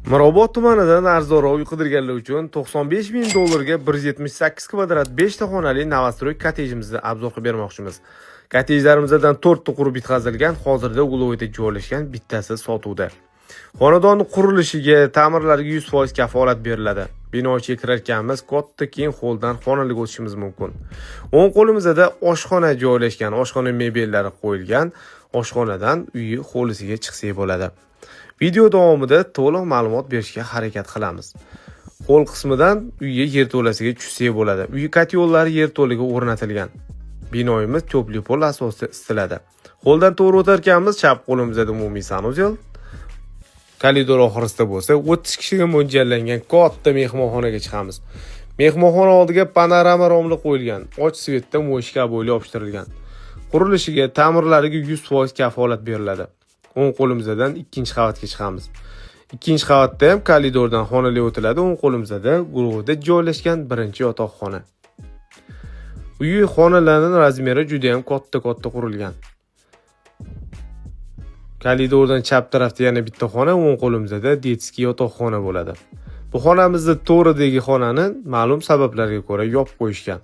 Mirobod tumanidan arzonroq uy qidirganlar uchun 95 ming dollarga 178 kvadrat 5 ta xonali novostroy kottejimizni obzor qilib bermoqchimiz. Kottejlarimizdan 4 ta qurib bitkazilgan, hozirda Ulovoyda joylashgan, bittasi sotuvda. Xonadonning qurilishiga, ta'mirlariga 100% kafolat beriladi. Bino ichiga kirarkanmiz katta keng xolldan xonalarga o'tishimiz mumkin. O'ng qo'limizda oshxona joylashgan, oshxona mebellari qo'yilgan, oshxonadan uyi hovlisiga chiqsak bo'ladi. Video davomida to'liq ma'lumot berishga harakat qilamiz. Qo'l qismidan uyga yerto'lasiga tushsak bo'ladi. Uy katyollari yerto'laga o'rnatilgan. Binoyimiz to'pli pol asosida isitiladi. Qo'ldan to'g'ri o'tarkanmiz, chap qo'limizda umumiy sanuzel. Koridor oxirisida bo'lsa 30 kishiga mo'ljallangan katta mehmonxonaga chiqamiz. Mehmonxona oldiga panorama romli qo'yilgan, och svetda mo'shka bo'ylab yopishtirilgan. Qurilishiga, ta'mirlariga 100% kafolat beriladi. O'ng qo'limizdan ikkinchi qavatga chiqamiz. Ikkinchi qavatda ham koridordan xonalar o'tiladi. O'ng qo'limizda guruhda joylashgan birinchi yotoqxona. Uy xonalarining razmeri juda ham katta qurilgan. Koridordan chap tarafda yana bitta xona, o'ng qo'limizda detskiy yotoqxona bo'ladi. Bu xonamizning to'g'ridagi xonani ma'lum sabablarga ko'ra yopib qo'yishgan.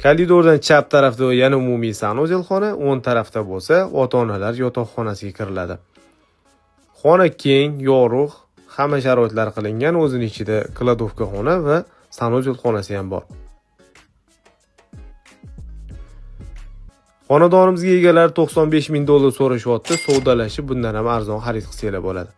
Koridordan chap tarafda yana umumiy sanuzel xona, o'ng tarafda bo'lsa ota-onalar yotoqxonasiga kiriladi. Xona keng, yorug', hamma sharoitlar qilingan, o'zining ichida kladovka xona va sanuzel xonasi ham bor. Xonadonimizga egalar 95 ming dollar so'rashyapti. Savdalashib bundan ham arzon xarid qilsanglar bo'ladi.